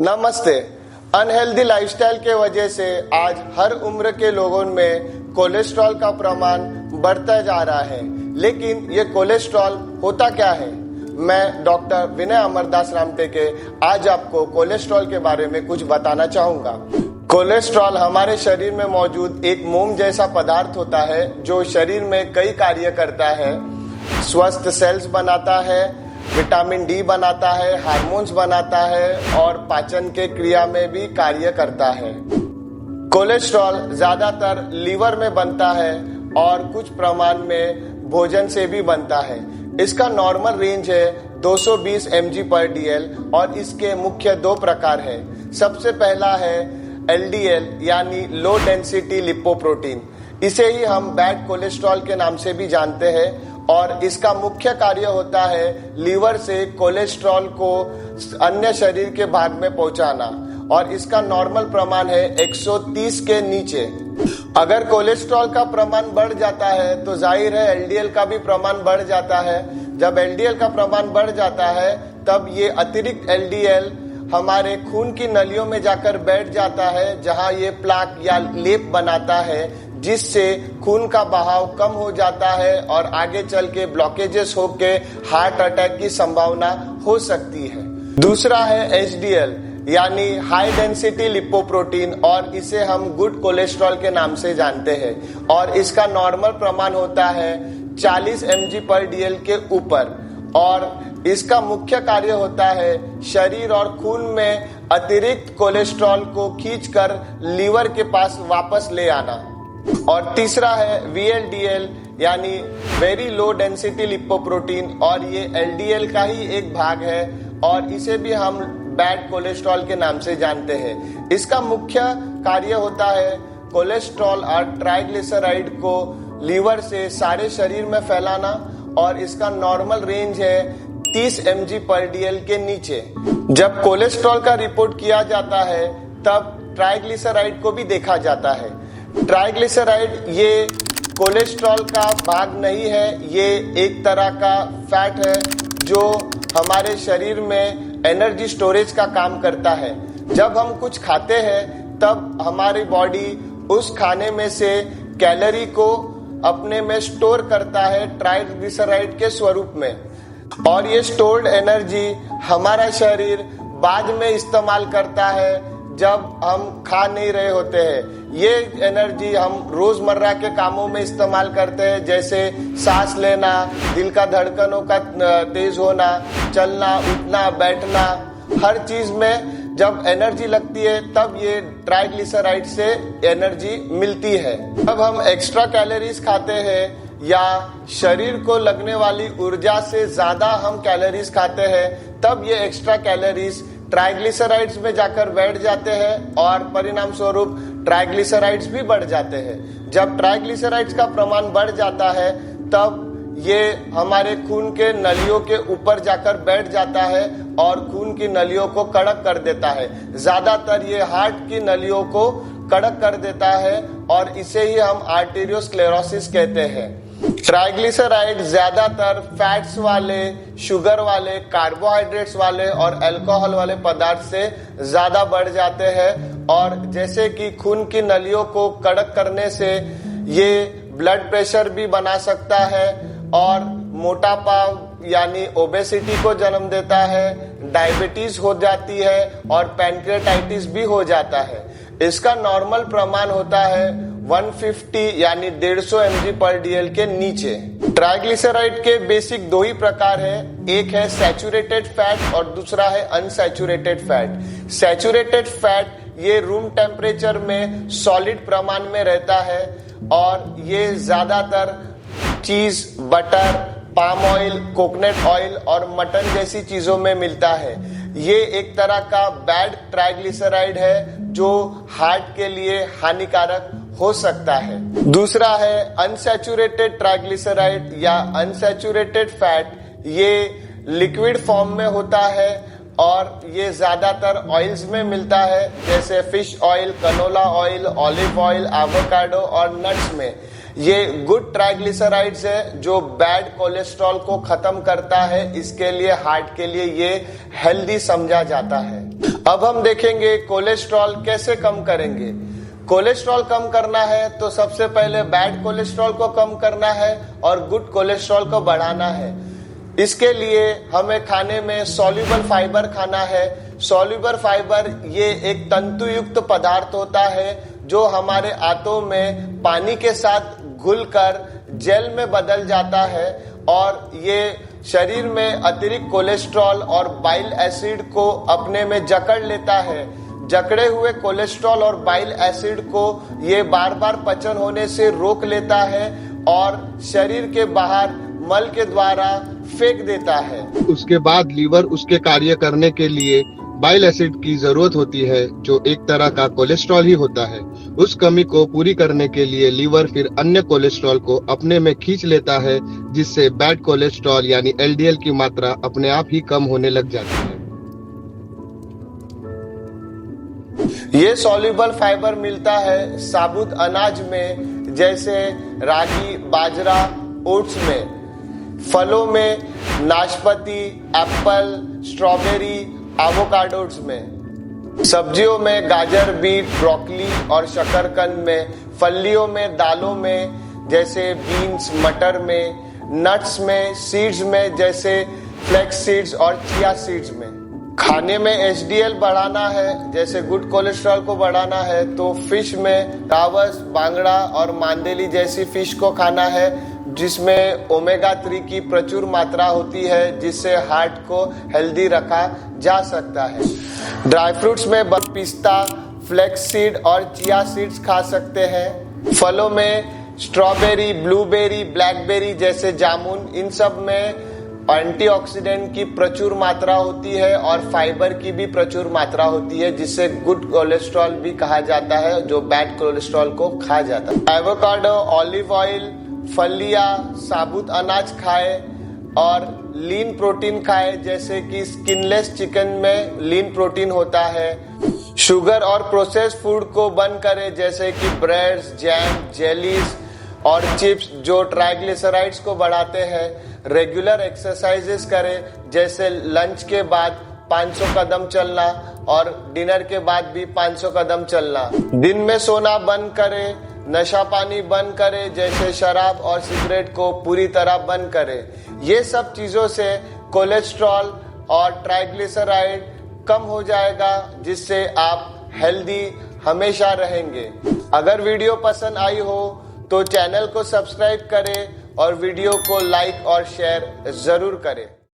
नमस्ते। Unhealthy lifestyle के वजह से आज हर उम्र के लोगों में कोलेस्ट्रॉल का प्रमाण बढ़ता जा रहा है, लेकिन ये कोलेस्ट्रॉल होता क्या है? मैं डॉक्टर विनय अमरदास रामटेके आज आपको कोलेस्ट्रॉल के बारे में कुछ बताना चाहूंगा। कोलेस्ट्रॉल हमारे शरीर में मौजूद एक मोम जैसा पदार्थ होता है जो शरीर में कई कार्य करता है। स्वस्थ सेल्स बनाता है, विटामिन डी बनाता है, हार्मोन्स बनाता है और पाचन के क्रिया में भी कार्य करता है। कोलेस्ट्रॉल ज्यादातर लीवर में बनता है और कुछ प्रमाण में भोजन से भी बनता है। इसका नॉर्मल रेंज है 220 mg/dl और इसके मुख्य दो प्रकार है। सबसे पहला है LDL यानी लो डेंसिटी लिपोप्रोटीन। इसे ही हम बैड कोलेस्ट्रॉल के नाम से भी जानते हैं और इसका मुख्य कार्य होता है लीवर से कोलेस्ट्रॉल को अन्य शरीर के भाग में पहुंचाना और इसका नॉर्मल प्रमाण है 130 के नीचे। अगर कोलेस्ट्रॉल का प्रमाण बढ़ जाता है तो जाहिर है LDL का भी प्रमाण बढ़ जाता है। जब LDL का प्रमाण बढ़ जाता है तब ये अतिरिक्त LDL हमारे खून की नलियों में जाकर बैठ जाता है, जहां ये प्लाक या लेप बनाता है, जिससे खून का बहाव कम हो जाता है और आगे चल के ब्लॉकेजेस होके हार्ट अटैक की संभावना हो सकती है। दूसरा है HDL यानी हाई डेंसिटी लिपोप्रोटीन और इसे हम गुड कोलेस्ट्रॉल के नाम से जानते हैं और इसका नॉर्मल प्रमाण होता है 40 mg/dl के ऊपर और इसका मुख्य कार्य होता है शरीर और खून में अतिरिक्त कोलेस्ट्रॉल को खींचकर लीवर के पास वापस ले आना। और तीसरा है VLDL यानी वेरी लो डेंसिटी लिपोप्रोटीन और ये LDL का ही एक भाग है और इसे भी हम बैड कोलेस्ट्रॉल के नाम से जानते हैं। इसका मुख्य कार्य होता है कोलेस्ट्रॉल और ट्राइग्लिसराइड को लीवर से सारे शरीर में फैलाना और इसका नॉर्मल रेंज है 30 mg/dl के नीचे। जब कोलेस्ट्रॉल का रिपोर्ट किया जाता है तब ट्राइग्लिसराइड को भी देखा जाता है। ट्राइग्लिसराइड ये कोलेस्ट्रॉल का भाग नहीं है, ये एक तरह का फैट है जो हमारे शरीर में एनर्जी स्टोरेज का काम करता है। जब हम कुछ खाते हैं तब हमारी बॉडी उस खाने में से कैलोरी को अपने में स्टोर करता है ट्राइग्लिसराइड के स्वरूप में और ये स्टोर्ड एनर्जी हमारा शरीर बाद में इस्तेमाल करता है जब हम खा नहीं रहे होते हैं। ये एनर्जी हम रोजमर्रा के कामों में इस्तेमाल करते हैं, जैसे सांस लेना, दिल का धड़कनों का तेज होना, चलना, उठना, बैठना, हर चीज में जब एनर्जी लगती है तब ये ट्राइग्लिसराइड से एनर्जी मिलती है। जब हम एक्स्ट्रा कैलोरीज खाते हैं या शरीर को लगने वाली ऊर्जा से ज्यादा हम कैलोरीज खाते हैं तब ये एक्स्ट्रा कैलोरीज ट्राइग्लिसराइड्स में जाकर बैठ जाते हैं और परिणाम स्वरूप ट्राइग्लिसराइड्स भी बढ़ जाते हैं। जब ट्राइग्लिसराइड्स का प्रमाण बढ़ जाता है तब ये हमारे खून के नलियों के ऊपर जाकर बैठ जाता है और खून की नलियों को कड़क कर देता है। ज्यादातर ये हार्ट की नलियों को कड़क कर देता है और इसे ही हम आर्टेरियोस्क्लेरोसिस कहते हैं। ट्राइग्लिसराइड ज्यादातर फैट्स वाले, शुगर वाले, कार्बोहाइड्रेट्स वाले और अल्कोहल वाले पदार्थ से ज्यादा बढ़ जाते हैं और जैसे कि खून की नलियों को कड़क करने से ये ब्लड प्रेशर भी बना सकता है और मोटापा यानी ओबेसिटी को जन्म देता है, डायबिटीज हो जाती है और पैनक्रियाटाइटिस भी हो जाता है। इसका नॉर्मल प्रमाण होता है 150 यानी 150 mg/dl के नीचे। ट्राइग्लिसराइड के बेसिक दो ही प्रकार है, एक है सैचुरेटेड फैट और दूसरा है अनसैचुरेटेड फैट। सैचुरेटेड फैट ये रूम टेम्परेचर में सॉलिड प्रमाण में रहता है और ये ज्यादातर चीज, butter, palm oil, coconut oil और मटन जैसी चीजों में मिलता है। ये एक तरह का बैड ट्राइग्लिसराइड है जो हार्ट के लिए हानिकारक हो सकता है। दूसरा है अनसैचुरेटेड ट्राइग्लिसराइड या अनसैचुरेटेड फैट। ये लिक्विड फॉर्म में होता है और ये ज्यादातर ऑयल्स में मिलता है, जैसे fish oil, canola oil, olive oil, avocado और नट्स में। ये गुड ट्राइग्लिसराइड्स है जो बैड कोलेस्ट्रॉल को खत्म करता है। इसके लिए हार्ट के लिए ये हेल्दी समझा जाता है। अब हम देखेंगे कोलेस्ट्रॉल कैसे कम करेंगे। कोलेस्ट्रॉल कम करना है तो सबसे पहले बैड कोलेस्ट्रॉल को कम करना है और गुड कोलेस्ट्रॉल को बढ़ाना है। इसके लिए हमें खाने में सॉल्युबल फाइबर खाना है। सॉल्युबल फाइबर ये एक तंतुयुक्त पदार्थ होता है जो हमारे आंतों में पानी के साथ घुलकर जेल में बदल जाता है और ये शरीर में अतिरिक्त कोलेस्ट्रॉल और बाइल एसिड को अपने में जकड़ लेता है। जकड़े हुए कोलेस्ट्रॉल और बाइल एसिड को ये बार बार पचन होने से रोक लेता है और शरीर के बाहर मल के द्वारा फेंक देता है। उसके बाद लीवर उसके कार्य करने के लिए बाइल एसिड की जरूरत होती है जो एक तरह का कोलेस्ट्रॉल ही होता है। उस कमी को पूरी करने के लिए लीवर फिर अन्य कोलेस्ट्रॉल को अपने में खींच लेता है, जिससे बैड कोलेस्ट्रॉल यानी एलडीएल की मात्रा अपने आप ही कम होने लग जाती है। ये सॉल्युबल फाइबर मिलता है साबुत अनाज में, जैसे रागी, बाजरा, ओट्स में, फलों में नाशपाती, एप्पल, स्ट्रॉबेरी, एवोकाडोस में, सब्जियों में गाजर, बीट, ब्रोकली और शकरकंद में, फलियों में, दालों में जैसे बीन्स, मटर में, नट्स में, सीड्स में जैसे फ्लैक्स सीड्स और चिया सीड्स में। खाने में एचडीएल बढ़ाना है, जैसे गुड कोलेस्ट्रॉल को बढ़ाना है तो फिश में टावस, बांगड़ा और मांदेली जैसी फिश को खाना है, जिसमें ओमेगा 3 की प्रचुर मात्रा होती है, जिससे हार्ट को हेल्दी रखा जा सकता है। ड्राई फ्रूट्स में पिस्ता, फ्लैक्स सीड और चिया सीड्स खा सकते हैं। फलों में स्ट्रॉबेरी, ब्लूबेरी, ब्लैकबेरी जैसे जामुन, इन सब में एंटीऑक्सीडेंट की प्रचुर मात्रा होती है और फाइबर की भी प्रचुर मात्रा होती है, जिससे गुड कोलेस्ट्रॉल भी कहा जाता है, जो बैड कोलेस्ट्रॉल को खा जाता है। एवोकाडो, ऑलिव ऑयल, फलियां, साबुत अनाज खाए और लीन प्रोटीन खाए, जैसे कि स्किनलेस चिकन में लीन प्रोटीन होता है। शुगर और प्रोसेस्ड फूड को बंद करें, जैसे कि ब्रेड्स, जैम, जेलीज और चिप्स जो ट्राइग्लिसराइड्स को बढ़ाते हैं। रेगुलर एक्सरसाइजेस करें, जैसे लंच के बाद 500 कदम चलना और डिनर के बाद भी 500 कदम चलना। दिन में सोना बंद करें, नशा पानी बंद करें, जैसे शराब और सिगरेट को पूरी तरह बंद करें। ये सब चीजों से कोलेस्ट्रॉल और ट्राइग्लिसराइड कम हो जाएगा, जिससे आप हेल्दी हमेशा रहेंगे। अगर वीडियो पसंद आई हो तो चैनल को सब्सक्राइब करें और वीडियो को लाइक और शेयर जरूर करें।